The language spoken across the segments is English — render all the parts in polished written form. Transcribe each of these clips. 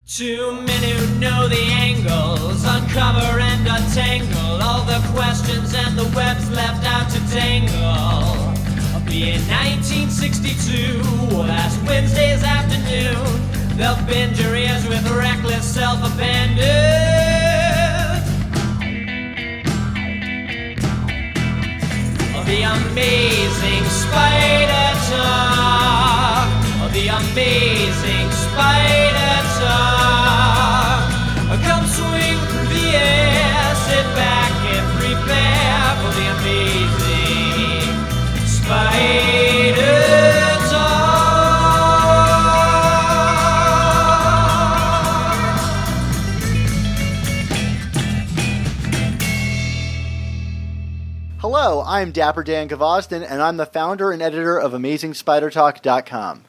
Too many who know the angles, uncover and untangle all the questions and the webs left out to dangle. Be in 1962, last Wednesday's afternoon, they'll bend your ears with reckless self-abandon. The amazing spider talk, the amazing spider talk. Come swing through the air, sit back and prepare for the amazing spider talk. Hello, I'm Dapper Dan Gavosden, and I'm the founder and editor of AmazingSpiderTalk.com.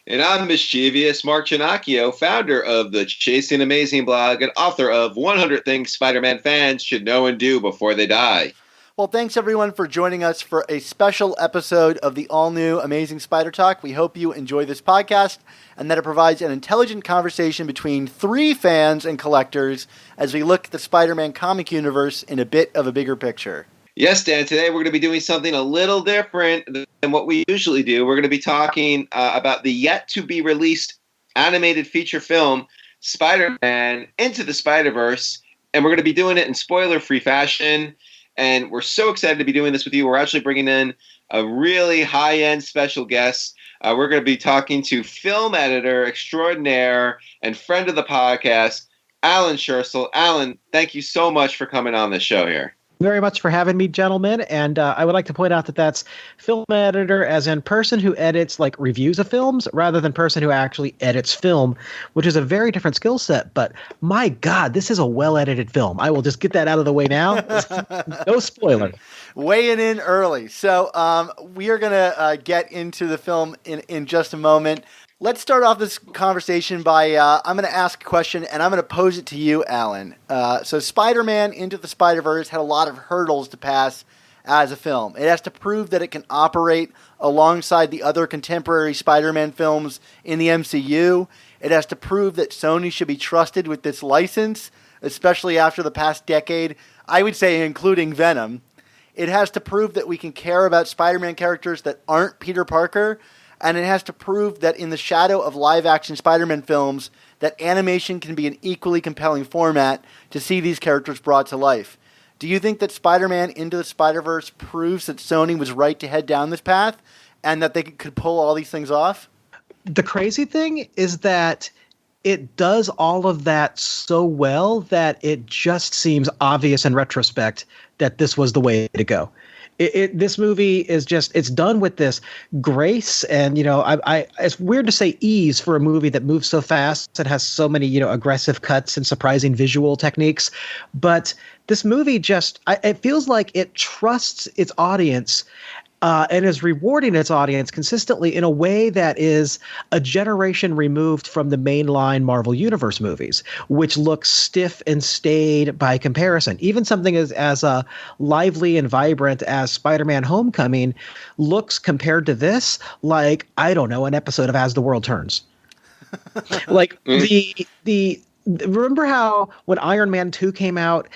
And I'm mischievous Mark Ginocchio, founder of the Chasing Amazing blog and author of 100 Things Spider-Man Fans Should Know and Do Before They Die. Well, thanks everyone for joining us for a special episode of the all-new Amazing Spider Talk. We hope you enjoy this podcast and that it provides an intelligent conversation between three fans and collectors as we look at the Spider-Man comic universe in a bit of a bigger picture. Yes, Dan, today we're going to be doing something a little different than what we usually do. We're going to be talking about the yet-to-be-released animated feature film, Spider-Man Into the Spider-Verse, and we're going to be doing it in spoiler-free fashion, and we're so excited to be doing this with you. We're actually bringing in a really high-end special guest. We're going to be talking to film editor extraordinaire and friend of the podcast, Alan Scherstuhl. Alan, thank you so much for coming on the show here. Very much for having me, gentlemen. And I would like to point out that that's film editor as in person who edits like reviews of films rather than person who actually edits film, which is a very different skill set. But my God, this is a well-edited film. I will just get that out of the way now. No spoiler. Weighing in early. So we are going to get into the film in just a moment. Let's start off this conversation by, I'm going to ask a question, and I'm going to pose it to you, Alan. So Spider-Man Into the Spider-Verse had a lot of hurdles to pass as a film. It has to prove that it can operate alongside the other contemporary Spider-Man films in the MCU. It has to prove that Sony should be trusted with this license, especially after the past decade, I would say including Venom. It has to prove that we can care about Spider-Man characters that aren't Peter Parker, and it has to prove that in the shadow of live-action Spider-Man films, that animation can be an equally compelling format to see these characters brought to life. Do you think that Spider-Man Into the Spider-Verse proves that Sony was right to head down this path and that they could pull all these things off? The crazy thing is that it does all of that so well that it just seems obvious in retrospect that this was the way to go. This movie is just, it's done with this grace and, it's weird to say ease for a movie that moves so fast and has so many, aggressive cuts and surprising visual techniques. But this movie just, it feels like it trusts its audience and is rewarding its audience consistently in a way that is a generation removed from the mainline Marvel Universe movies, which look stiff and staid by comparison. Even something as lively and vibrant as Spider-Man Homecoming looks compared to this like, I don't know, an episode of As the World Turns. Like remember how when Iron Man 2 came out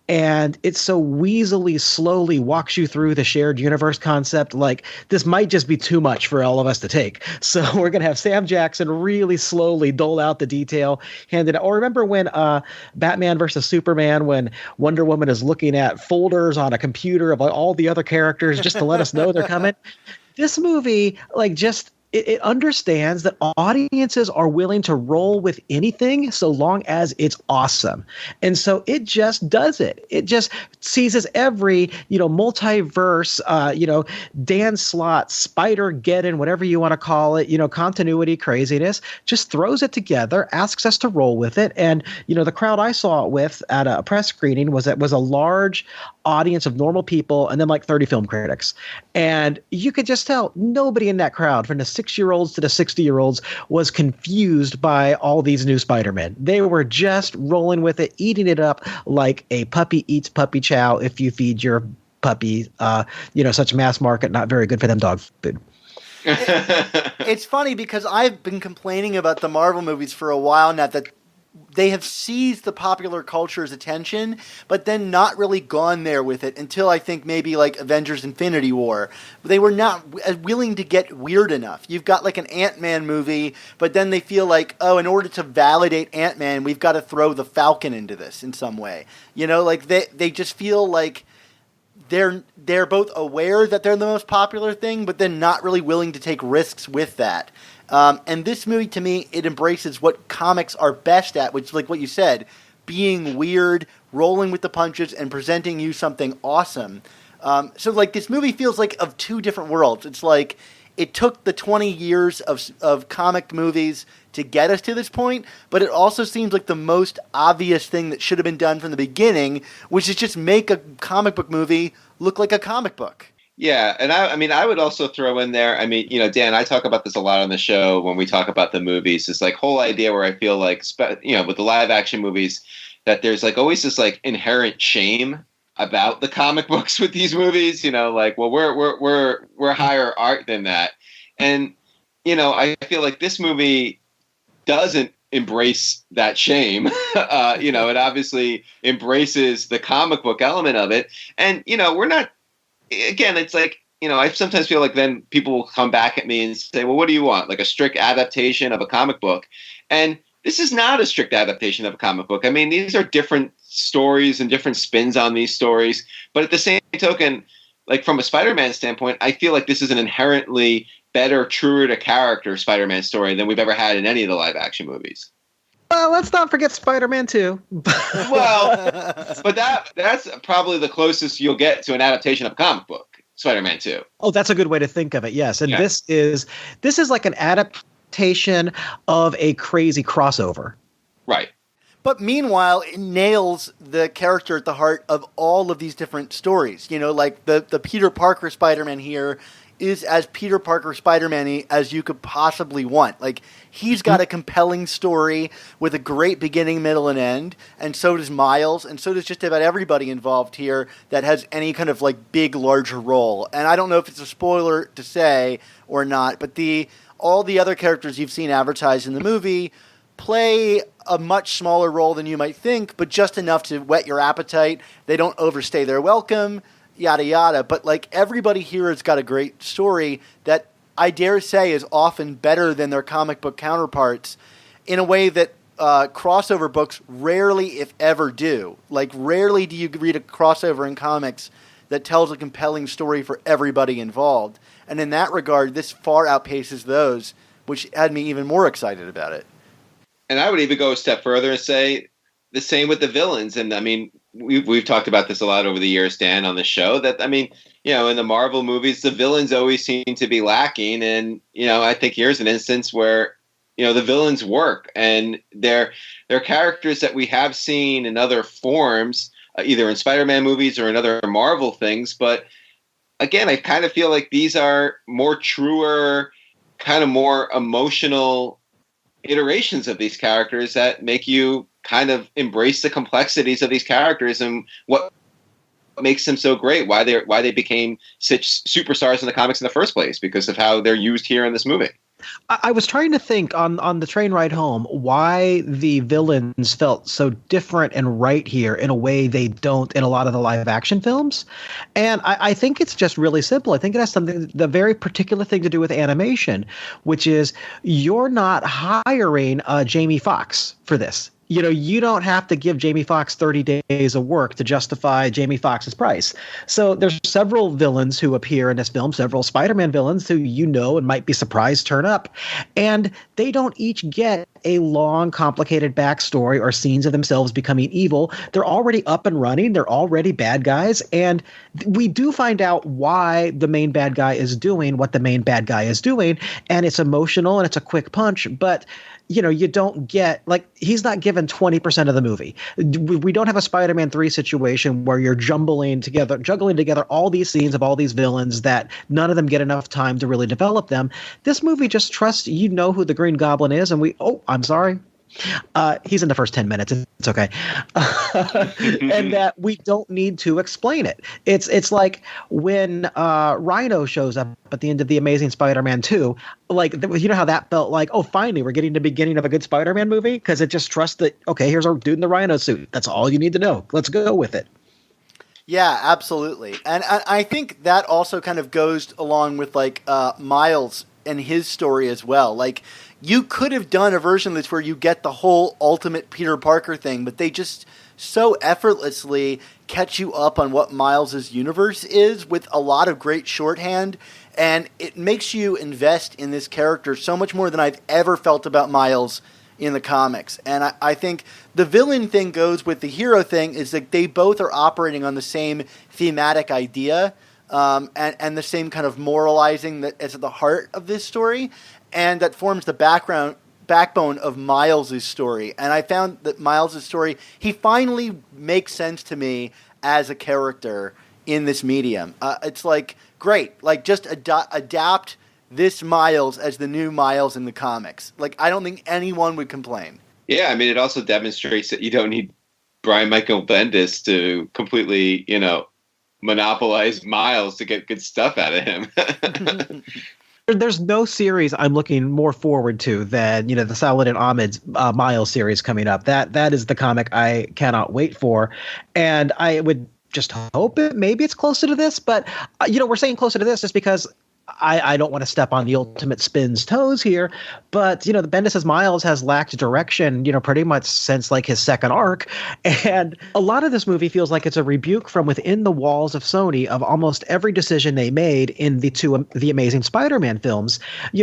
and it so weaselly slowly walks you through the shared universe concept, like this might just be too much for all of us to take. So we're going to have Sam Jackson really slowly dole out the detail, hand it out. Or remember when Batman versus Superman, when Wonder Woman is looking at folders on a computer of all the other characters just to let us know they're coming. This movie, it understands that audiences are willing to roll with anything so long as it's awesome. And so it just does it. It just seizes every, multiverse, Dan Slott, Spider-Geddon, whatever you want to call it, continuity craziness, just throws it together, asks us to roll with it. And, the crowd I saw it with at a press screening was a large audience of normal people and then like 30 film critics. And you could just tell nobody in that crowd, from the 6-year-olds to the 60-year-olds, was confused by all these new Spider-Men. They were just rolling with it, eating it up like a puppy eats puppy chow if you feed your puppy, such mass market, not very good for them dog food. It's funny because I've been complaining about the Marvel movies for a while now that they have seized the popular culture's attention, but then not really gone there with it until I think maybe like Avengers Infinity War. They were not willing to get weird enough. You've got like an Ant-Man movie, but then they feel like, oh, in order to validate Ant-Man, we've got to throw the Falcon into this in some way. You know, like they just feel like they're both aware that they're the most popular thing, but then not really willing to take risks with that. And this movie, to me, it embraces what comics are best at, which is like what you said, being weird, rolling with the punches, and presenting you something awesome. So, like, this movie feels like of two different worlds. It's like it took the 20 years of comic movies to get us to this point, but it also seems like the most obvious thing that should have been done from the beginning, which is just make a comic book movie look like a comic book. Yeah, and I mean, I would also throw in there, I mean, Dan, I talk about this a lot on the show when we talk about the movies, this like whole idea where I feel like, with the live action movies, that there's like always this like inherent shame about the comic books with these movies, like, well, we're higher art than that. And, I feel like this movie doesn't embrace that shame. It obviously embraces the comic book element of it. And, we're not, again, it's like, I sometimes feel like then people will come back at me and say, well, what do you want? Like a strict adaptation of a comic book. And this is not a strict adaptation of a comic book. I mean, these are different stories and different spins on these stories. But at the same token, like from a Spider-Man standpoint, I feel like this is an inherently better, truer to character Spider-Man story than we've ever had in any of the live action movies. Well, let's not forget Spider-Man 2. Well, but that's probably the closest you'll get to an adaptation of a comic book, Spider-Man 2. Oh, that's a good way to think of it. Yes. And Yeah. this is like an adaptation of a crazy crossover. Right. But meanwhile, it nails the character at the heart of all of these different stories. Like the Peter Parker Spider-Man here is as Peter Parker Spider-Man-y as you could possibly want. Like, he's got a compelling story with a great beginning, middle, and end, and so does Miles, and so does just about everybody involved here that has any kind of, like, big, larger role. And I don't know if it's a spoiler to say or not, but all the other characters you've seen advertised in the movie play a much smaller role than you might think, but just enough to whet your appetite. They don't overstay their welcome, yada yada, but like everybody here has got a great story that I dare say is often better than their comic book counterparts in a way that crossover books rarely, if ever, do. Like, rarely do you read a crossover in comics that tells a compelling story for everybody involved. And in that regard, this far outpaces those, which had me even more excited about it. And I would even go a step further and say the same with the villains. And I mean, we've talked about this a lot over the years, Dan, on the show, that, I mean, in the Marvel movies, the villains always seem to be lacking. And, I think here's an instance where, the villains work, and they're characters that we have seen in other forms, either in Spider-Man movies or in other Marvel things. But again, I kind of feel like these are more truer, kind of more emotional iterations of these characters that make you kind of embrace the complexities of these characters and what makes them so great, why they became such superstars in the comics in the first place, because of how they're used here in this movie. I was trying to think on the train ride home why the villains felt so different and right here in a way they don't in a lot of the live action films. And I think it's just really simple. I think it has the very particular thing to do with animation, which is you're not hiring Jamie Foxx for this. You don't have to give Jamie Foxx 30 days of work to justify Jamie Foxx's price. So there's several villains who appear in this film, several Spider-Man villains who and might be surprised turn up. And they don't each get a long, complicated backstory or scenes of themselves becoming evil. They're already up and running. They're already bad guys. And we do find out why the main bad guy is doing what the main bad guy is doing. And it's emotional and it's a quick punch. But you don't get, like, he's not given 20% of the movie. We don't have a Spider-Man 3 situation where you're juggling together all these scenes of all these villains that none of them get enough time to really develop them. This movie just trusts who the Green Goblin is, and I'm sorry, He's in the first 10 minutes. It's okay. And that we don't need to explain it. It's like when Rhino shows up at the end of The Amazing Spider-Man 2, like, you know how that felt like, oh, finally, we're getting the beginning of a good Spider-Man movie? Because it just trusts that, okay, here's our dude in the Rhino suit. That's all you need to know. Let's go with it. Yeah, absolutely. And I think that also kind of goes along with, like, Miles and his story as well. Like, you could have done a version of this where you get the whole ultimate Peter Parker thing, but they just so effortlessly catch you up on what Miles's universe is with a lot of great shorthand, and it makes you invest in this character so much more than I've ever felt about Miles in the comics. And I think the villain thing goes with the hero thing, is that they both are operating on the same thematic idea, and the same kind of moralizing that is at the heart of this story, and that forms the backbone of Miles' story. And I found that Miles' story, he finally makes sense to me as a character in this medium. It's like, great, like, just adapt this Miles as the new Miles in the comics. Like, I don't think anyone would complain. Yeah, I mean, it also demonstrates that you don't need Brian Michael Bendis to completely, monopolize Miles to get good stuff out of him. There's no series I'm looking more forward to than, the Saladin Ahmed's Miles series coming up. That is the comic I cannot wait for. And I would just hope maybe it's closer to this, but, we're saying closer to this just because I don't want to step on the Ultimate Spin's toes here, but, the Bendis' Miles has lacked direction, pretty much since, like, his second arc. And a lot of this movie feels like it's a rebuke from within the walls of Sony of almost every decision they made in the Amazing Spider-Man films,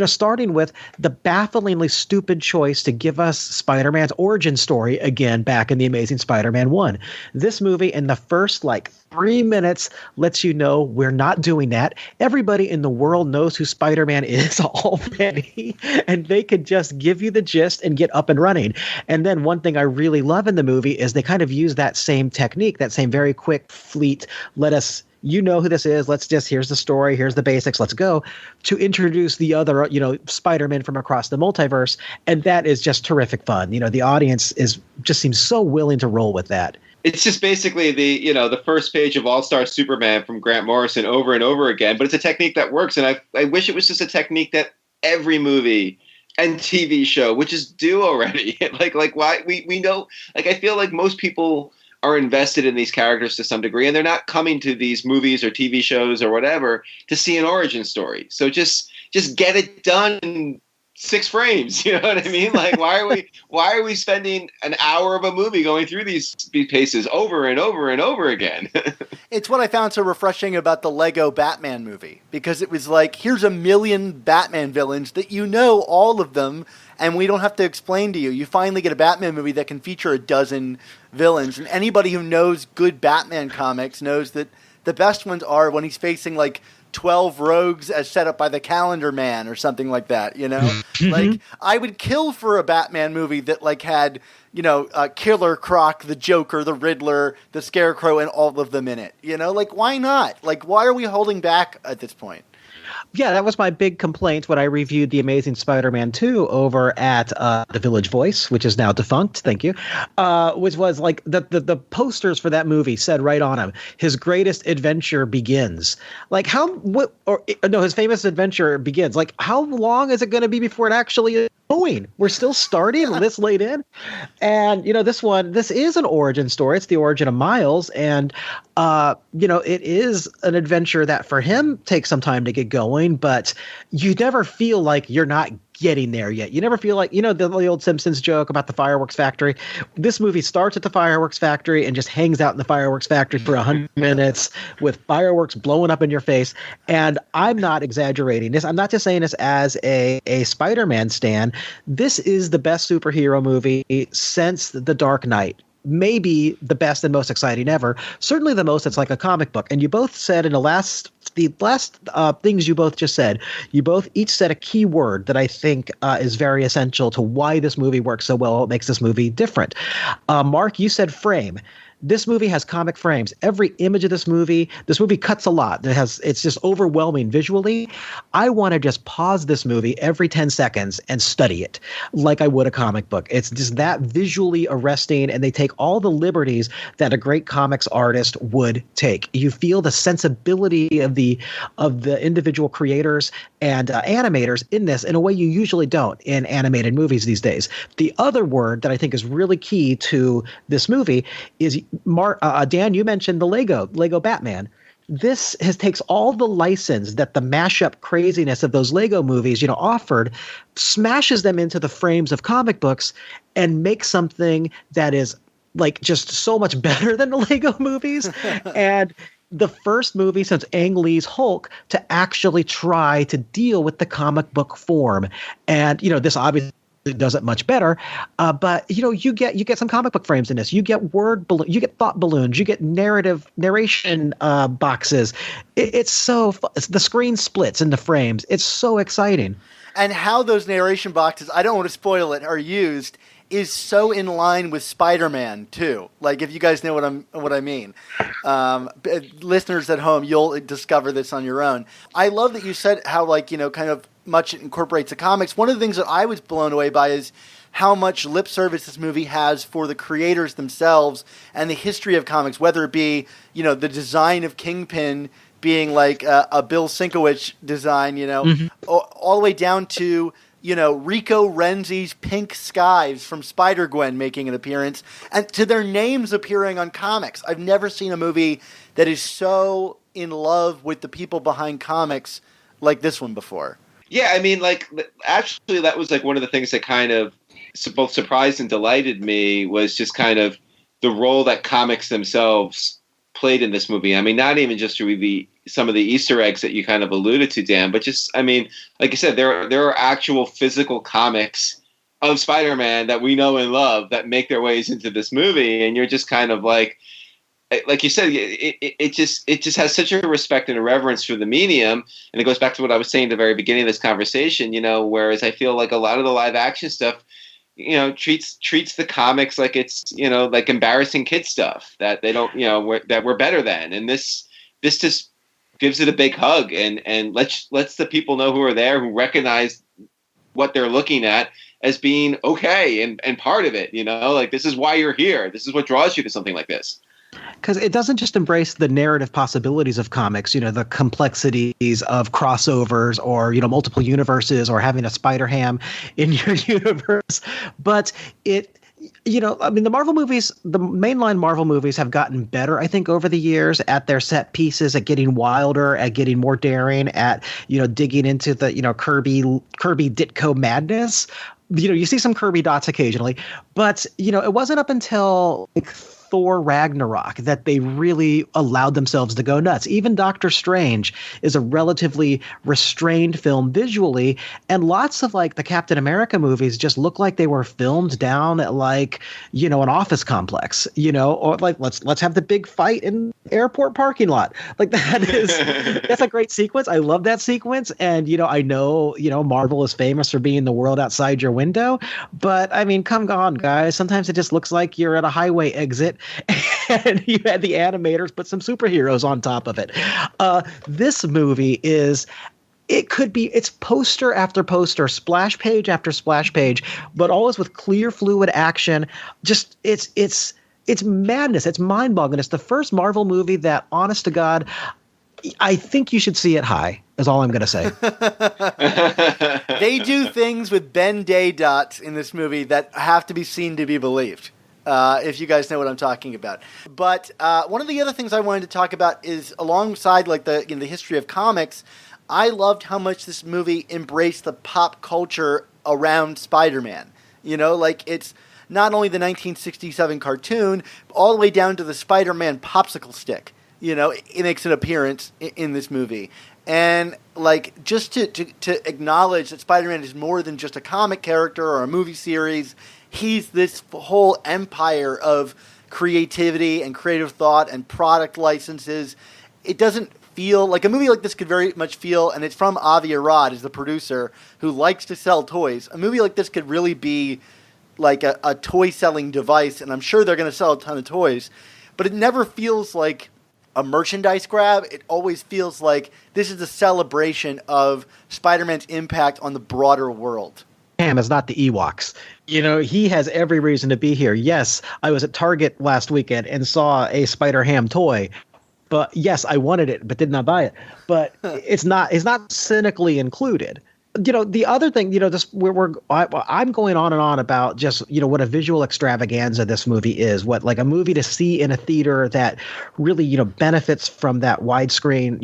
starting with the bafflingly stupid choice to give us Spider-Man's origin story again back in The Amazing Spider-Man 1. This movie, in the first, 3 minutes, lets you know we're not doing that. Everybody in the world knows who Spider-Man is already, and they could just give you the gist and get up and running. And then one thing I really love in the movie is they kind of use that same technique, that same very quick, fleet, let us, who this is, here's the story, here's the basics, let's go, to introduce the other, Spider-Man from across the multiverse. And that is just terrific fun. The audience just seems so willing to roll with that. It's just basically the first page of All-Star Superman from Grant Morrison over and over again, but it's a technique that works, and I wish it was just a technique that every movie and TV show would just do already. like why we know, I feel like most people are invested in these characters to some degree, and they're not coming to these movies or TV shows or whatever to see an origin story. So just get it done in 6 frames. You know what I mean? Like, why are we spending an hour of a movie going through these paces over and over and over again? It's what I found so refreshing about the Lego Batman movie, because it was like, here's a million Batman villains that all of them, and we don't have to explain to you. You finally get a Batman movie that can feature a dozen villains, and anybody who knows good Batman comics knows that the best ones are when he's facing, 12 rogues as set up by the Calendar Man or something like that, Like, I would kill for a Batman movie that, had, Killer Croc, the Joker, the Riddler, the Scarecrow, and all of them in it. Why not? Why are we holding back at this point? Yeah, that was my big complaint when I reviewed The Amazing Spider-Man 2 over at The Village Voice, which is now defunct, thank you, which was the posters for that movie said right on them, his greatest adventure begins. His famous adventure begins. How long is it going to be before it actually is going? We're still starting this late in. And, this is an origin story. It's the origin of Miles. And, it is an adventure that for him takes some time to get going, but you never feel like you're not getting there yet. You never feel like, the old Simpsons joke about the fireworks factory. This movie starts at the fireworks factory and just hangs out in the fireworks factory for 100 minutes with fireworks blowing up in your face. And I'm not exaggerating this. I'm not just saying this as a Spider-Man stan. This is the best superhero movie since The Dark Knight. Maybe the best and most exciting ever. Certainly the most. It's like a comic book. And you both said in the last things you both just said, you both each said a key word that I think is very essential to why this movie works so well. It makes this movie different. Mark, you said frame. This movie has comic frames. Every image of this movie cuts a lot. It's just overwhelming visually. I want to just pause this movie every 10 seconds and study it like I would a comic book. It's just that visually arresting, and they take all the liberties that a great comics artist would take. You feel the sensibility of the individual creators and animators in this in a way you usually don't in animated movies these days. The other word that I think is really key to this movie is Dan, you mentioned the Lego Batman. This takes all the license that the mashup craziness of those Lego movies, offered, smashes them into the frames of comic books, and makes something that is like just so much better than the Lego movies. And the first movie since Ang Lee's Hulk to actually try to deal with the comic book form. And, this obviously does it much better. But you get some comic book frames in this. You get you get thought balloons, you get narration boxes. It's so the screen splits into frames. It's so exciting. And how those narration boxes, I don't want to spoil it, are used is so in line with Spider-Man too. Like, if you guys know what I mean, listeners at home, you'll discover this on your own. I love that you said how kind of much it incorporates the comics. One of the things that I was blown away by is how much lip service this movie has for the creators themselves and the history of comics, whether it be the design of Kingpin being like a Bill Sienkiewicz design, all the way down to Rico Renzi's Pink Skies from Spider-Gwen making an appearance, and to their names appearing on comics. I've never seen a movie that is so in love with the people behind comics like this one before. Yeah, I mean, actually, that was one of the things that kind of both surprised and delighted me, was just kind of the role that comics themselves played in this movie. I mean, not even just through some of the Easter eggs that you kind of alluded to, Dan, but just, I mean, like I said, there are actual physical comics of Spider-Man that we know and love that make their ways into this movie, and you're just kind of like you said, it just has such a respect and a reverence for the medium, and it goes back to what I was saying at the very beginning of this conversation. Whereas I feel like a lot of the live action stuff, treats the comics like it's like embarrassing kid stuff that they don't that we're better than, and this just gives it a big hug and lets the people know who are there, who recognize what they're looking at as being okay and part of it. This is why you're here. This is what draws you to something like this. Because it doesn't just embrace the narrative possibilities of comics, the complexities of crossovers or, multiple universes or having a Spider-Ham in your universe, but it, I mean, the mainline Marvel movies have gotten better, I think, over the years at their set pieces, at getting wilder, at getting more daring, at, digging into the, Kirby Ditko madness. You see some Kirby dots occasionally, but, it wasn't up until Thor Ragnarok that they really allowed themselves to go nuts. Even Doctor Strange is a relatively restrained film visually, and lots of the Captain America movies just look like they were filmed down at an office complex, or let's have the big fight in airport parking lot. That's a great sequence. I love that sequence, and I know Marvel is famous for being the world outside your window, but I mean, come on, guys. Sometimes it just looks like you're at a highway exit and you had the animators put some superheroes on top of it. This movie it's poster after poster, splash page after splash page, but always with clear, fluid action. Just it's madness. It's mind-boggling. It's the first Marvel movie that, honest to God, I think you should see it high, is all I'm going to say. They do things with Ben Day dots in this movie that have to be seen to be believed. If you guys know what I'm talking about. But one of the other things I wanted to talk about is, alongside the history of comics, I loved how much this movie embraced the pop culture around Spider-Man. It's not only the 1967 cartoon, all the way down to the Spider-Man popsicle stick. It makes an appearance in this movie. And just to acknowledge that Spider-Man is more than just a comic character or a movie series. He's this whole empire of creativity and creative thought and product licenses. It doesn't feel like a movie like this could very much feel, and it's from Avi Arad, is the producer, who likes to sell toys. A movie like this could really be like a toy selling device, and I'm sure they're going to sell a ton of toys. but it never feels like a merchandise grab. It always feels like this is a celebration of Spider-Man's impact on the broader world. Ham is not the Ewoks. He has every reason to be here. Yes, I was at Target last weekend and saw a Spider-Ham toy. But yes, I wanted it, but did not buy it. But it's not cynically included. The other thing, I'm going on and on about just, what a visual extravaganza this movie is, what like a movie to see in a theater that really, benefits from that widescreen.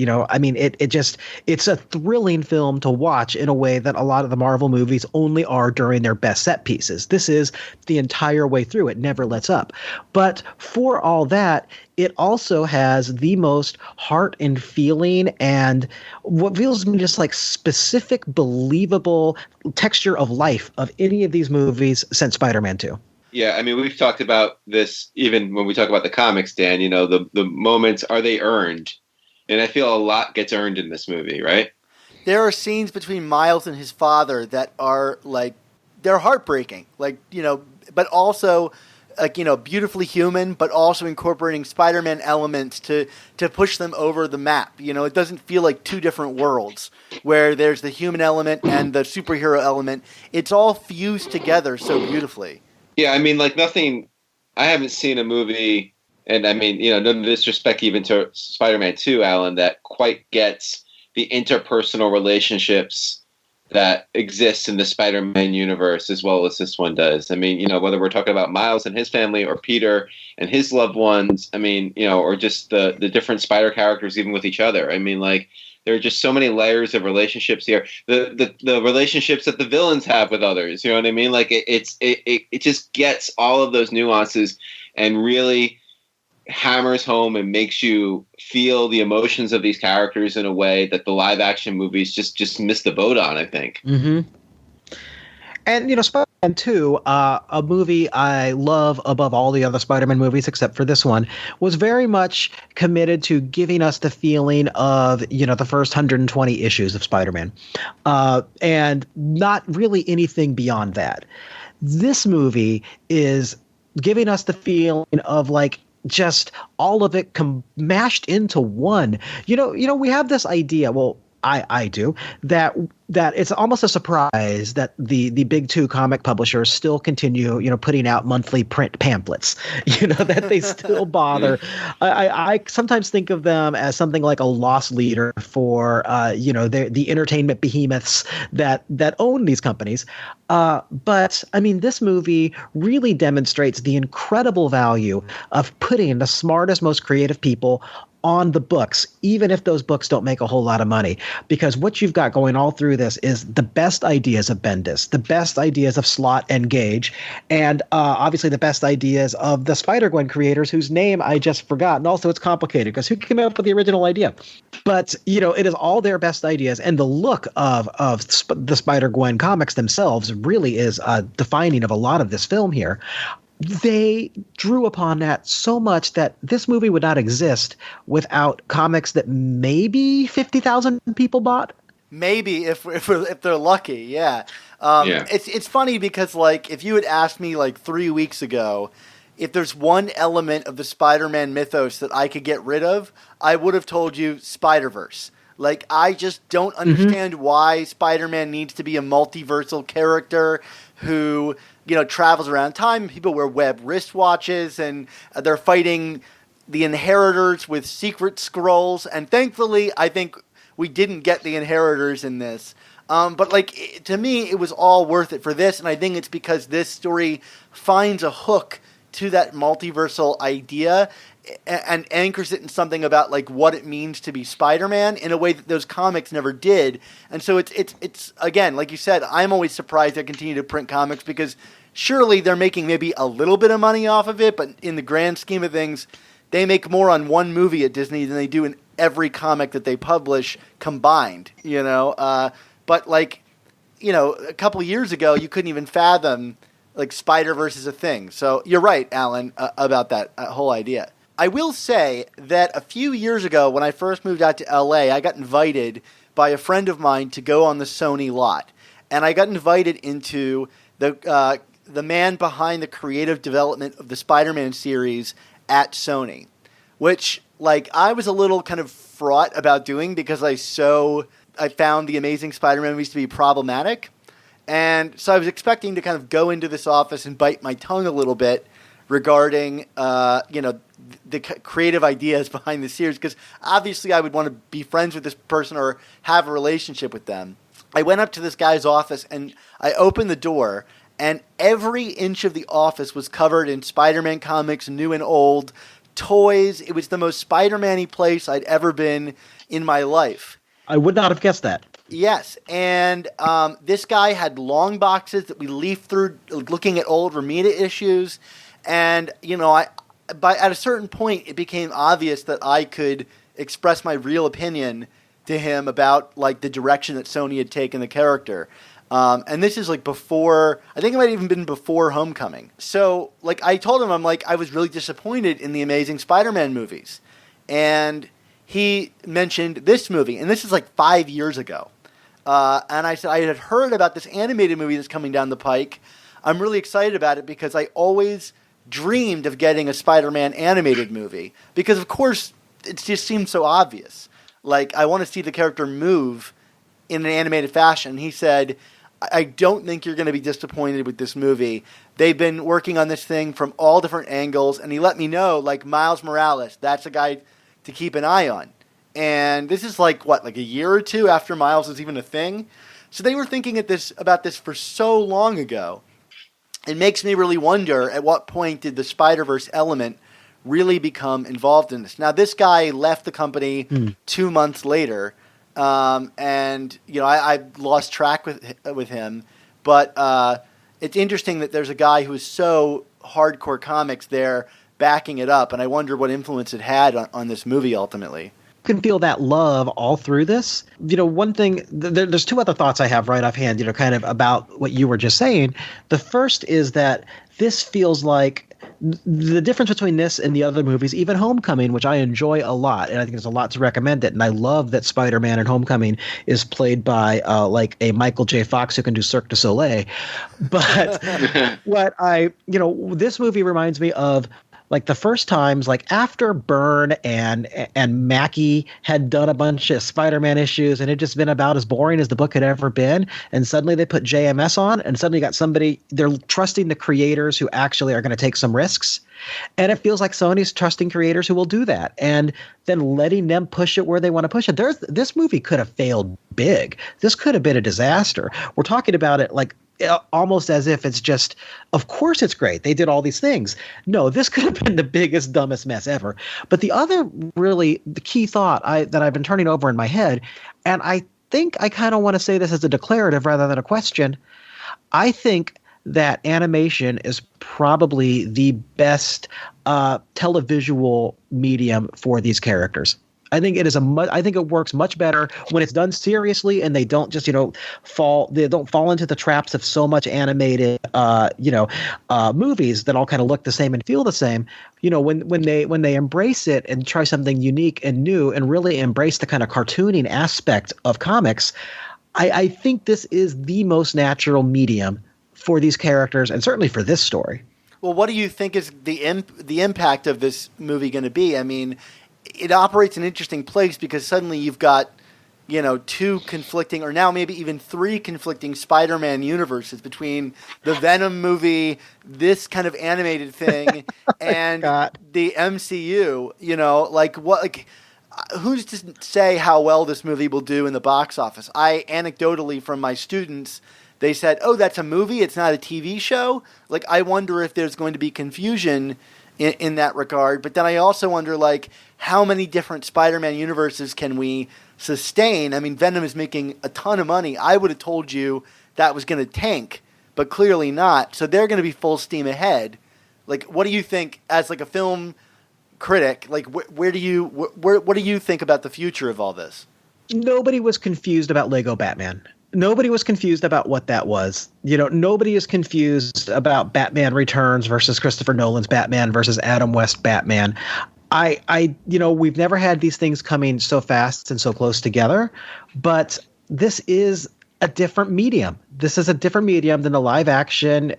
It's a thrilling film to watch in a way that a lot of the Marvel movies only are during their best set pieces. This is the entire way through. It never lets up. But for all that, it also has the most heart and feeling and what feels to me just like specific, believable texture of life of any of these movies since Spider-Man 2. Yeah, I mean, we've talked about this even when we talk about the comics, Dan. The moments, are they earned? And I feel a lot gets earned in this movie, right? There are scenes between Miles and his father that are like, they're heartbreaking, but also beautifully human, but also incorporating Spider-Man elements to push them over the map. It doesn't feel like two different worlds where there's the human element and the superhero element. It's all fused together so beautifully. Yeah, I mean, like nothing, I haven't seen a movie, and I mean, no disrespect even to Spider-Man 2, Alan, that quite gets the interpersonal relationships that exists in the Spider-Man universe as well as this one does. I mean, whether we're talking about Miles and his family or Peter and his loved ones, I mean, or just the different Spider characters even with each other. I mean, like, there are just so many layers of relationships here. The relationships that the villains have with others, you know what I mean? Like, it just gets all of those nuances and really hammers home and makes you feel the emotions of these characters in a way that the live action movies just missed the boat on, I think. Mm-hmm. And, Spider-Man 2, a movie I love above all the other Spider-Man movies except for this one, was very much committed to giving us the feeling of, the first 120 issues of Spider-Man. And not really anything beyond that. This movie is giving us the feeling of, like, just all of it mashed into one. We have this idea, well, I do, that it's almost a surprise that the big two comic publishers still continue, putting out monthly print pamphlets, that they still bother. I sometimes think of them as something like a loss leader for, the entertainment behemoths that own these companies. But I mean, this movie really demonstrates the incredible value of putting the smartest, most creative people on the books, even if those books don't make a whole lot of money. Because what you've got going all through this is the best ideas of Bendis, the best ideas of Slott and Gage, and obviously the best ideas of the Spider-Gwen creators, whose name I just forgot. And also it's complicated because who came up with the original idea? But, it is all their best ideas. And the look of the Spider-Gwen comics themselves really is defining of a lot of this film here. They drew upon that so much that this movie would not exist without comics that maybe 50,000 people bought. Maybe if they're lucky, yeah. It's funny because, like, if you had asked me like 3 weeks ago if there's one element of the Spider-Man mythos that I could get rid of, I would have told you Spider-Verse. Like, I just don't understand why Spider-Man needs to be a multiversal character who, travels around time. People wear web wristwatches, and they're fighting the Inheritors with secret scrolls. And thankfully, I think we didn't get the Inheritors in this. But, like, to me, it was all worth it for this. And I think it's because this story finds a hook to that multiversal idea and anchors it in something about, like, what it means to be Spider-Man in a way that those comics never did. And so it's again, like you said, I'm always surprised they continue to print comics because surely they're making maybe a little bit of money off of it, but in the grand scheme of things, they make more on one movie at Disney than they do in every comic that they publish combined, But, like, a couple years ago, you couldn't even fathom, like, Spider-Verse is a thing. So you're right, Alan, about that whole idea. I will say that a few years ago, when I first moved out to LA, I got invited by a friend of mine to go on the Sony lot. And I got invited into the man behind the creative development of the Spider-Man series at Sony, which like I was a little kind of fraught about doing because I found the Amazing Spider-Man movies to be problematic. And so I was expecting to kind of go into this office and bite my tongue a little bit regarding, the creative ideas behind the series, because obviously I would want to be friends with this person or have a relationship with them. I went up to this guy's office and I opened the door, and every inch of the office was covered in Spider-Man comics, new and old, toys. It was the most Spider-Man-y place I'd ever been in my life. I would not have guessed that. Yes, and this guy had long boxes that we leafed through looking at old Romita issues, and, at a certain point, it became obvious that I could express my real opinion to him about, like, the direction that Sony had taken the character. And this is, like, before, I think it might have even been before Homecoming. So, like, I told him, I was really disappointed in the Amazing Spider-Man movies. And he mentioned this movie, and this is, like, 5 years ago. And I said, I had heard about this animated movie that's coming down the pike. I'm really excited about it because I always dreamed of getting a Spider-Man animated movie because, of course, it just seemed so obvious. Like, I want to see the character move in an animated fashion. And he said, I don't think you're going to be disappointed with this movie. They've been working on this thing from all different angles. And he let me know, like, Miles Morales, that's a guy to keep an eye on. And this is like a year or two after Miles was even a thing. So they were thinking about this for so long ago. It makes me really wonder at what point did the Spider-Verse element really become involved in this. Now, this guy left the company 2 months later, and I lost track with him. But it's interesting that there's a guy who is so hardcore comics there backing it up, and I wonder what influence it had on this movie ultimately. Can feel that love all through this. One thing, there's two other thoughts I have right offhand, kind of about what you were just saying. The first is that this feels like the difference between this and the other movies, even Homecoming, which I enjoy a lot, and I think there's a lot to recommend it. And I love that Spider-Man in Homecoming is played by like a Michael J. Fox who can do Cirque du Soleil. But this movie reminds me of like the first times, like after Byrne and Mackie had done a bunch of Spider-Man issues and it had just been about as boring as the book had ever been, and suddenly they put JMS on, and suddenly you got somebody, they're trusting the creators who actually are going to take some risks. And it feels like Sony's trusting creators who will do that and then letting them push it where they want to push it. This movie could have failed big. This could have been a disaster. We're talking about it like almost as if it's just, of course it's great. They did all these things. No, this could have been the biggest, dumbest mess ever. But the other the key thought that I've been turning over in my head, and I think I kind of want to say this as a declarative rather than a question. I think that animation is probably the best televisual medium for these characters. I think it is I think it works much better when it's done seriously and they don't just fall into the traps of so much animated movies that all kind of look the same and feel the same. When they embrace it and try something unique and new and really embrace the kind of cartooning aspect of comics, I think this is the most natural medium for these characters and certainly for this story. Well, what do you think is the impact of this movie going to be? I mean, it operates in an interesting place because suddenly you've got, two conflicting, or now maybe even three conflicting Spider-Man universes between the Venom movie, this kind of animated thing, and the MCU. Who's to say how well this movie will do in the box office? Anecdotally from my students, they said, "Oh, that's a movie. It's not a TV show." Like, I wonder if there's going to be confusion in that regard. But then I also wonder, how many different Spider-Man universes can we sustain? I mean, Venom is making a ton of money. I would have told you that was going to tank, but clearly not. So they're going to be full steam ahead. What do you think as a film critic? What do you think about the future of all this? Nobody was confused about Lego Batman. Nobody was confused about what that was. Nobody is confused about Batman Returns versus Christopher Nolan's Batman versus Adam West Batman. We've never had these things coming so fast and so close together, but this is a different medium. This is a different medium than the live action,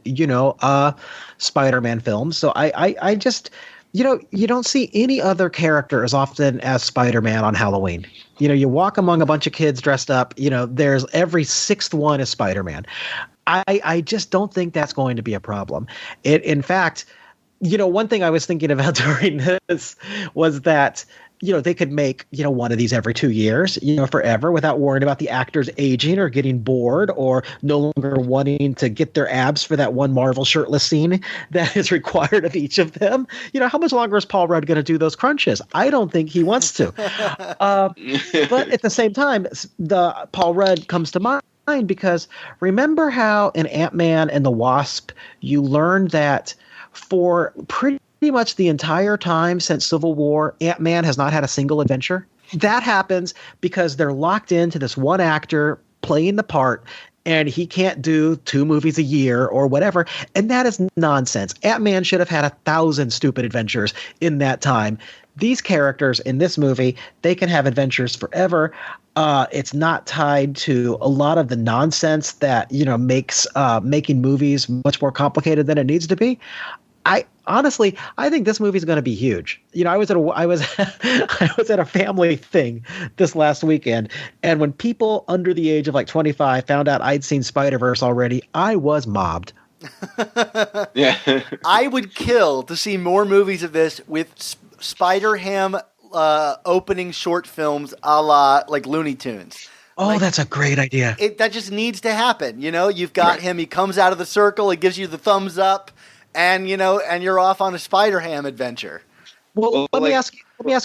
Spider-Man films. So I just, You don't see any other character as often as Spider-Man on Halloween. You walk among a bunch of kids dressed up, there's every sixth one is Spider-Man. I just don't think that's going to be a problem. In fact, one thing I was thinking about during this was that, they could make, one of these every 2 years, forever without worrying about the actors aging or getting bored or no longer wanting to get their abs for that one Marvel shirtless scene that is required of each of them. How much longer is Paul Rudd going to do those crunches? I don't think he wants to. But at the same time, the Paul Rudd comes to mind because remember how in Ant-Man and the Wasp, you learned that for pretty much the entire time since Civil War, Ant-Man has not had a single adventure. That happens because they're locked into this one actor playing the part, and he can't do 2 movies a year or whatever. And that is nonsense. Ant-Man should have had 1,000 stupid adventures in that time. These characters in this movie, they can have adventures forever. It's not tied to a lot of the nonsense that, makes making movies much more complicated than it needs to be. I think this movie is going to be huge. I was at a family thing this last weekend, and when people under the age of 25 found out I'd seen Spider-Verse already, I was mobbed. Yeah. I would kill to see more movies of this with Spider-Ham opening short films a la Looney Tunes. Oh, that's a great idea. That just needs to happen. You've got him. He comes out of the circle. He gives you the thumbs up. And and you're off on a Spider-Ham adventure. Well, let me ask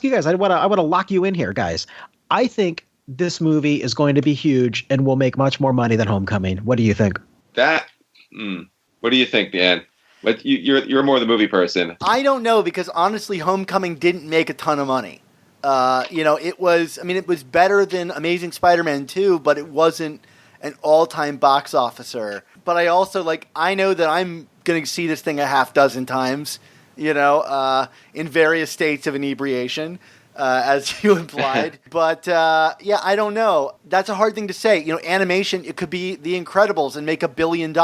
you guys. I want to lock you in here, guys. I think this movie is going to be huge and will make much more money than Homecoming. What do you think? What do you think, Dan? But you're more the movie person. I don't know because honestly, Homecoming didn't make a ton of money. It was better than Amazing Spider-Man 2, but it wasn't an all-time box officer. But I also I know that I'm going to see this thing a half dozen times, in various states of inebriation, as you implied. But I don't know. That's a hard thing to say. Animation, it could be The Incredibles and make $1 billion.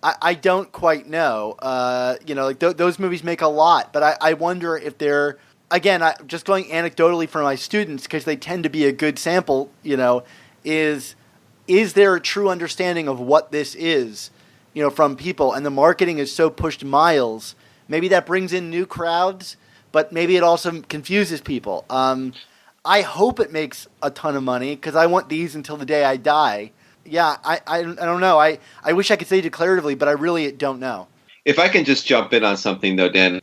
I don't quite know. Those movies make a lot, but I wonder if they're, again, just going anecdotally from my students, because they tend to be a good sample, is there a true understanding of what this is? From people, and the marketing is so pushed miles. Maybe that brings in new crowds, but maybe it also confuses people. I hope it makes a ton of money because I want these until the day I die. Yeah, I don't know. I wish I could say declaratively, but I really don't know. If I can just jump in on something though, Dan,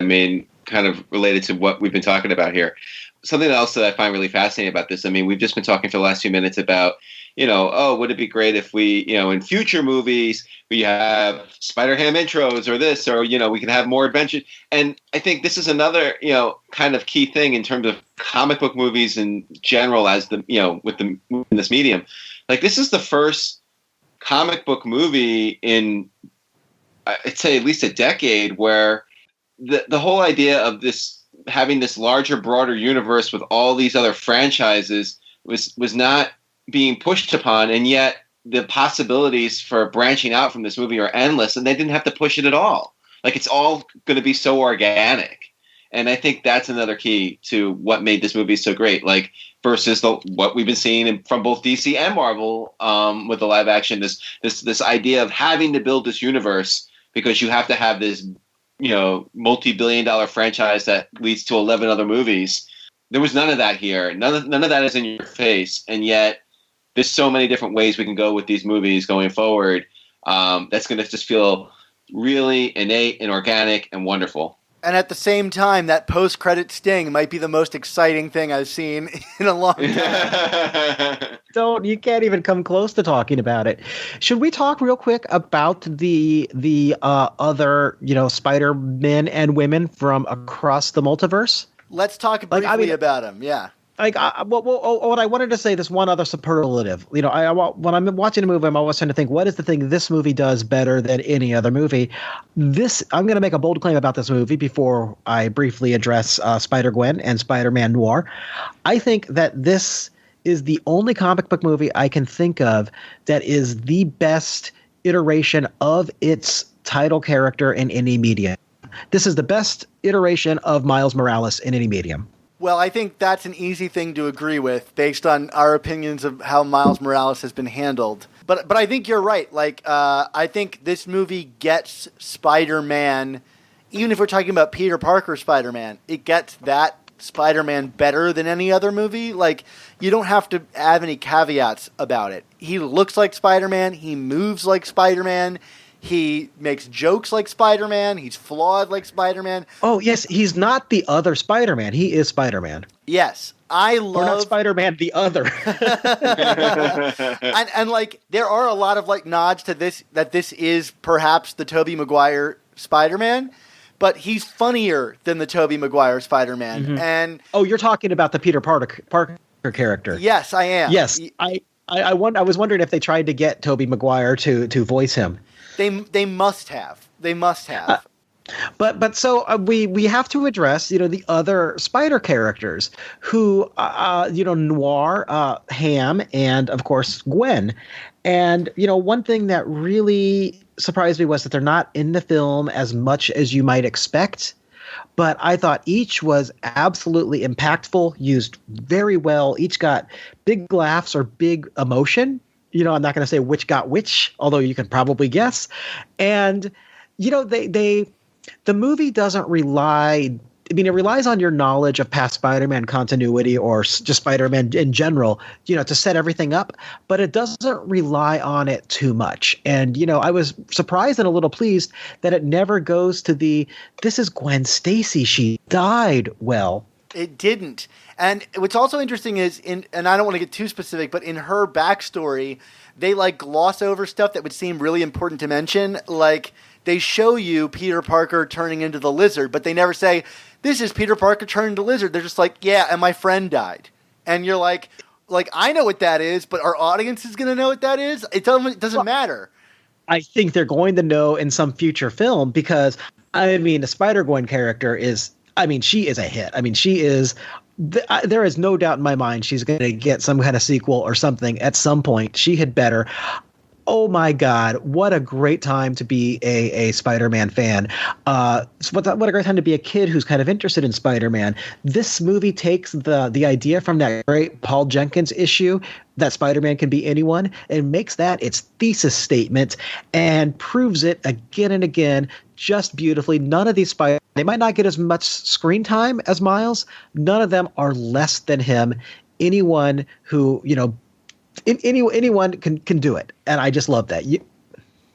kind of related to what we've been talking about here. Something else that I find really fascinating about this. We've just been talking for the last few minutes about, would it be great if we, in future movies, we have Spider-Ham intros or this, or, we can have more adventure. And I think this is another, kind of key thing in terms of comic book movies in general as in this medium. This is the first comic book movie in, I'd say at least a decade where the whole idea of this, having this larger, broader universe with all these other franchises was not being pushed upon, and yet the possibilities for branching out from this movie are endless, and they didn't have to push it at all. It's all going to be so organic, and I think that's another key to what made this movie so great. Versus what we've been seeing from both DC and Marvel with the live action, this idea of having to build this universe because you have to have this multi-billion-dollar franchise that leads to 11 other movies. There was none of that here. None of that is in your face, and yet there's so many different ways we can go with these movies going forward. That's going to just feel really innate and organic and wonderful. And at the same time, that post-credit sting might be the most exciting thing I've seen in a long time. You can't even come close to talking about it. Should we talk real quick about the other, Spider-Men and women from across the multiverse? Let's talk briefly about them. Yeah. What I wanted to say, this one other superlative. When I'm watching a movie, I'm always trying to think, what is the thing this movie does better than any other movie? I'm going to make a bold claim about this movie before I briefly address Spider-Gwen and Spider-Man Noir. I think that this is the only comic book movie I can think of that is the best iteration of its title character in any media. This is the best iteration of Miles Morales in any medium. Well, I think that's an easy thing to agree with based on our opinions of how Miles Morales has been handled. But I think you're right. Like, I think this movie gets Spider-Man, even if we're talking about Peter Parker Spider-Man, it gets that Spider-Man better than any other movie. Like, you don't have to have any caveats about it. He looks like Spider-Man. He moves like Spider-Man. He makes jokes like Spider-Man. He's flawed like Spider-Man. Oh, yes. He's not the other Spider-Man. He is Spider-Man. Yes. I love... Or not Spider-Man, the other. and like, there are a lot of like nods to this, that this is perhaps the Tobey Maguire Spider-Man, but he's funnier than the Tobey Maguire Spider-Man. Mm-hmm. And oh, you're talking about the Peter Parker character. Yes, I am. Yes. I was wondering if they tried to get Tobey Maguire to voice him. They must have. They must have. But so we have to address, the other Spider characters who, Noir, Ham, and of course Gwen. And, one thing that really surprised me was that they're not in the film as much as you might expect. But I thought each was absolutely impactful, used very well. Each got big laughs or big emotion. I'm not going to say which got which, although you can probably guess. And, the movie doesn't rely – it relies on your knowledge of past Spider-Man continuity or just Spider-Man in general, to set everything up. But it doesn't rely on it too much. And, I was surprised and a little pleased that it never goes to the this is Gwen Stacy. She died well. It didn't. And what's also interesting is, and I don't want to get too specific, but in her backstory, they like gloss over stuff that would seem really important to mention. Like, they show you Peter Parker turning into the Lizard, but they never say, this is Peter Parker turning into Lizard. They're just like, yeah, and my friend died. And you're like, I know what that is, but our audience is going to know what that is? It doesn't matter. I think they're going to know in some future film because, the Spider-Gwen character is, she is a hit. She is... there is no doubt in my mind she's going to get some kind of sequel or something at some point. She had better. Oh my God, what a great time to be a Spider-Man fan. What a great time to be a kid who's kind of interested in Spider-Man. This movie takes the idea from that great Paul Jenkins issue that Spider-Man can be anyone and makes that its thesis statement and proves it again and again just beautifully. None of these they might not get as much screen time as Miles. None of them are less than him. Anyone who, anyone can do it. And I just love that.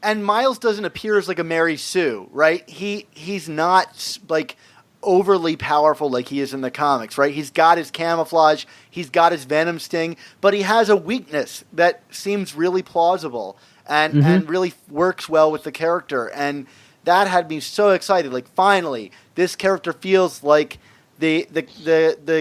And Miles doesn't appear as like a Mary Sue, right? He's not like overly powerful like he is in the comics, right? He's got his camouflage, he's got his venom sting, but he has a weakness that seems really plausible and really works well with the character. And that had me so excited. Like, finally, this character feels like the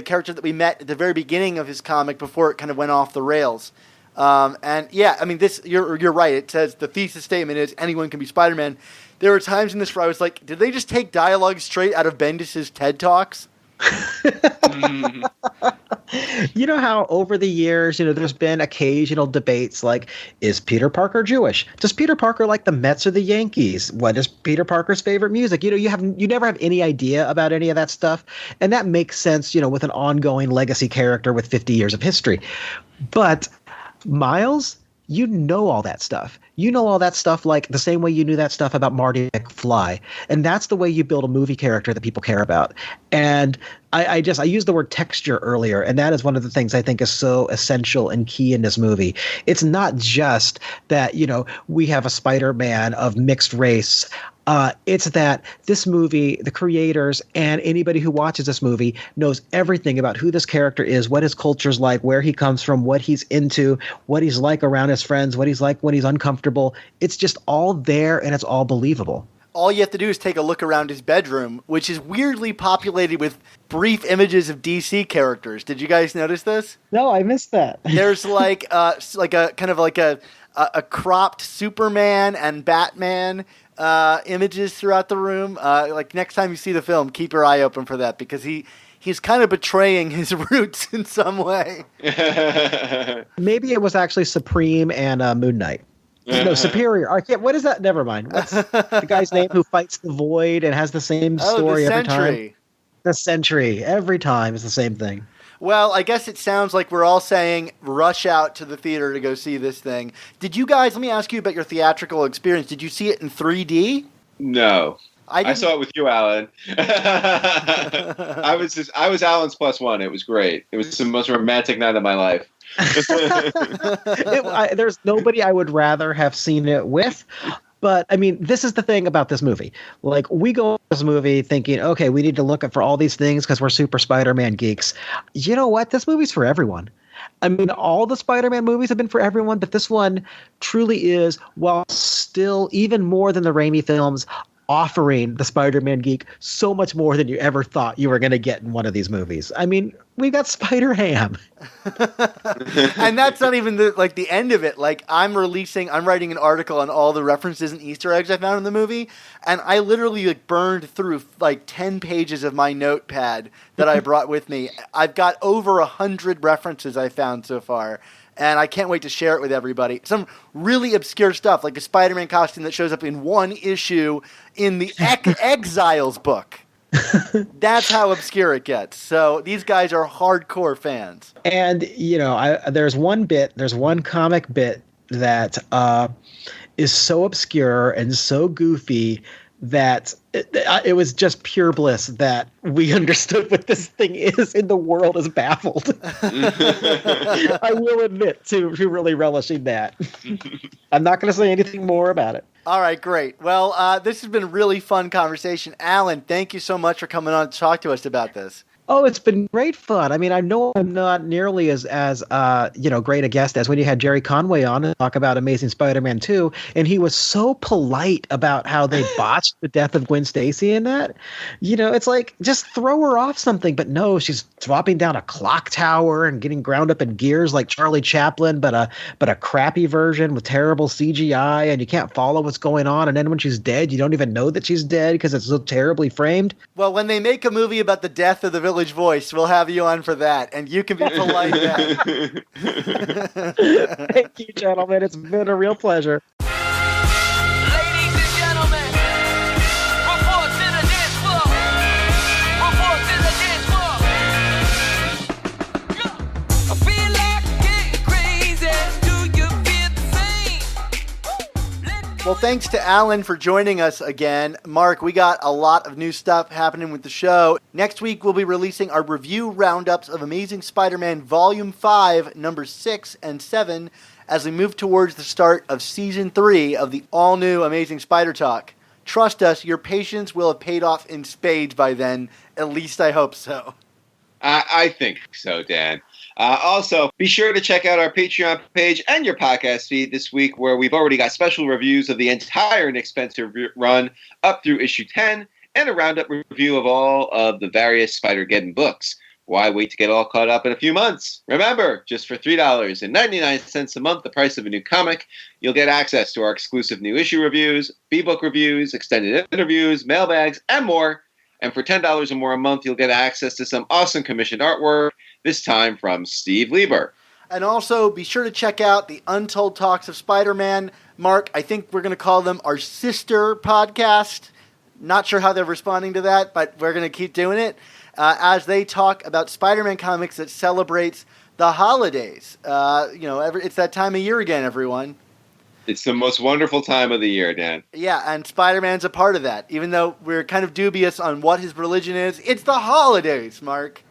character that we met at the very beginning of his comic before it kind of went off the rails. And yeah, this you're right. It says the thesis statement is anyone can be Spider-Man. There were times in this where I was like, did they just take dialogue straight out of Bendis's TED Talks? You know how over the years, there's been occasional debates like, is Peter Parker Jewish? Does Peter Parker like the Mets or the Yankees? What is Peter Parker's favorite music? You never have any idea about any of that stuff. And that makes sense, with an ongoing legacy character with 50 years of history. But Miles, all that stuff. You know all that stuff like the same way you knew that stuff about Marty McFly. And that's the way you build a movie character that people care about. And I used the word texture earlier, and that is one of the things I think is so essential and key in this movie. It's not just that, we have a Spider-Man of mixed race. It's that this movie, the creators, and anybody who watches this movie knows everything about who this character is, what his culture's like, where he comes from, what he's into, what he's like around his friends, what he's like when he's uncomfortable. It's just all there, and it's all believable. All you have to do is take a look around his bedroom, which is weirdly populated with brief images of DC characters. Did you guys notice this? No, I missed that. There's like a kind of like a cropped Superman and Batman images throughout the room. Like, next time you see the film, keep your eye open for that, because he's kind of betraying his roots in some way. Maybe it was actually Supreme and Moon Knight. No, Superior. I can't. What is that? Never mind. What's the guy's name who fights the Void and has the same story the every time? Sentry. The Sentry. Every time is the same thing. Well, I guess it sounds like we're all saying rush out to the theater to go see this thing. Did you guys, let me ask you about your theatrical experience. Did you see it in 3D? No. I saw it with you, Alan. I was Alan's plus one. It was great. It was the most romantic night of my life. There's nobody I would rather have seen it with. But, I mean, this is the thing about this movie. Like, we go to this movie thinking, okay, we need to look for all these things because we're super Spider-Man geeks. You know what? This movie's for everyone. I mean, all the Spider-Man movies have been for everyone, but this one truly is, while still even more than the Raimi films, offering the Spider-Man geek so much more than you ever thought you were going to get in one of these movies. I mean, we got Spider-Ham. And that's not even the end of it. Like, I'm writing an article on all the references and Easter eggs I found in the movie, and I literally burned through 10 pages of my notepad that I brought with me. I've got over 100 references I found so far. And I can't wait to share it with everybody. Some really obscure stuff, like a Spider-Man costume that shows up in one issue in the Exiles book. That's how obscure it gets. So these guys are hardcore fans. And, there's one comic bit that is so obscure and so goofy that it was just pure bliss that we understood what this thing is and the world is baffled. I will admit to really relishing that. I'm not going to say anything more about it. All right, great. Well, this has been a really fun conversation. Alan, thank you so much for coming on to talk to us about this. Oh, it's been great fun. I mean, I know I'm not nearly as great a guest as when you had Jerry Conway on to talk about Amazing Spider-Man 2, and he was so polite about how they botched the death of Gwen Stacy in that. It's like, just throw her off something, but no, she's dropping down a clock tower and getting ground up in gears like Charlie Chaplin, but a crappy version with terrible CGI, and you can't follow what's going on, and then when she's dead, you don't even know that she's dead because it's so terribly framed. Well, when they make a movie about the death of the Village Voice, we'll have you on for that, and you can be polite then. Thank you, gentlemen. It's been a real pleasure. Ladies and gentlemen, report to the dance floor. Report to the dance floor. I feel like getting crazy. Do you feel the same? Well, thanks to Alan for joining us again. Mark, we got a lot of new stuff happening with the show. Next week, we'll be releasing our review roundups of Amazing Spider-Man Volume 5, Numbers 6 and 7, as we move towards the start of Season 3 of the all-new Amazing Spider Talk. Trust us, your patience will have paid off in spades by then. At least I hope so. I think so, Dan. Also, be sure to check out our Patreon page and your podcast feed this week, where we've already got special reviews of the entire Nick Spencer run up through issue 10, and a roundup review of all of the various Spider-Geddon books. Why wait to get all caught up in a few months? Remember, just for $3.99 a month, the price of a new comic, you'll get access to our exclusive new issue reviews, B-book reviews, extended interviews, mailbags, and more. And for $10 or more a month, you'll get access to some awesome commissioned artwork, this time from Steve Lieber. And also, be sure to check out the Untold Talks of Spider-Man. Mark, I think we're going to call them our sister podcast. Not sure how they're responding to that, but we're going to keep doing it as they talk about Spider-Man comics that celebrates the holidays. It's that time of year again, everyone. It's the most wonderful time of the year, Dan. Yeah, and Spider-Man's a part of that. Even though we're kind of dubious on what his religion is, it's the holidays, Mark.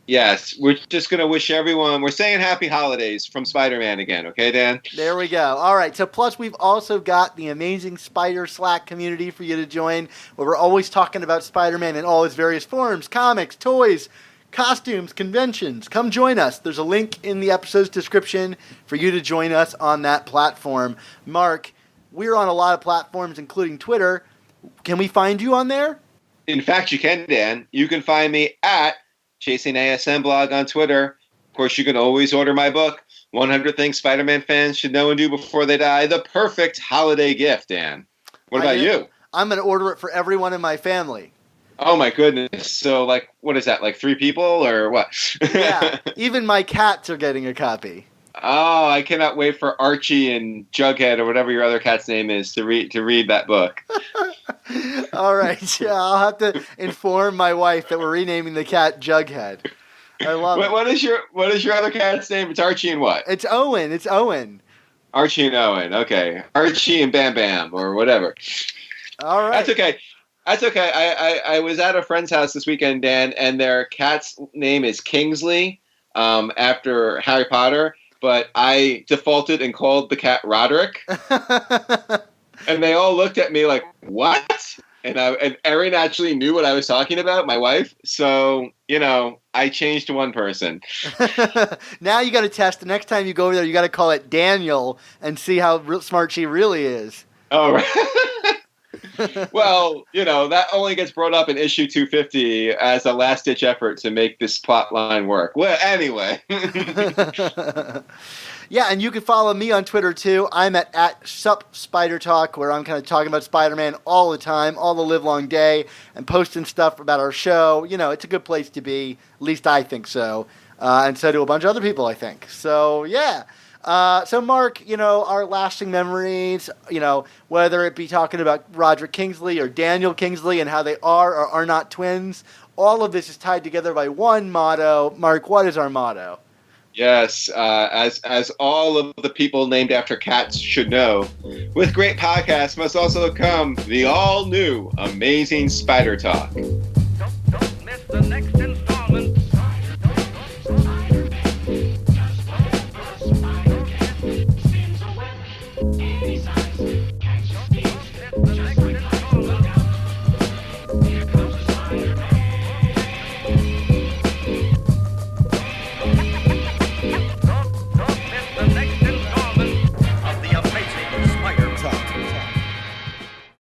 Yes, we're just going to wish everyone, we're saying happy holidays from Spider-Man again, okay, Dan? There we go. All right, so plus we've also got the Amazing Spider Slack community for you to join, where we're always talking about Spider-Man in all his various forms, comics, toys, costumes, conventions. Come join us. There's a link in the episode's description for you to join us on that platform. Mark, we're on a lot of platforms, including Twitter. Can we find you on there? In fact, you can, Dan. You can find me at Chasing ASM blog on Twitter. Of course, you can always order my book, 100 Things Spider-Man Fans Should Know and Do Before They Die, the perfect holiday gift, Dan. What about you? I'm going to order it for everyone in my family. Oh, my goodness. So, what is that, 3 people or what? Yeah, even my cats are getting a copy. Oh, I cannot wait for Archie and Jughead or whatever your other cat's name is to read that book. All right, yeah, I'll have to inform my wife that we're renaming the cat Jughead. I love it. What is your other cat's name? It's Archie and what? It's Owen. It's Owen. Archie and Owen. Okay, Archie and Bam Bam or whatever. All right. That's okay. That's okay. I was at a friend's house this weekend, Dan, and their cat's name is Kingsley, after Harry Potter. But I defaulted and called the cat Roderick, and they all looked at me like, "What?" And Erin actually knew what I was talking about, my wife. So I changed to one person. Now you got to test. The next time you go over there, you got to call it Daniel and see how smart she really is. Oh, right. Well, that only gets brought up in issue 250 as a last-ditch effort to make this plot line work. Well, anyway. Yeah, and you can follow me on Twitter, too. I'm at @SupSpiderTalk, where I'm kind of talking about Spider-Man all the time, all the livelong day, and posting stuff about our show. It's a good place to be. At least I think so. And so do a bunch of other people, I think. So, yeah. So, Mark, our lasting memories, whether it be talking about Roderick Kingsley or Daniel Kingsley and how they are or are not twins, all of this is tied together by one motto. Mark, what is our motto? Yes, as all of the people named after cats should know, with great podcasts must also come the all-new Amazing Spider Talk. Don't miss the next installment.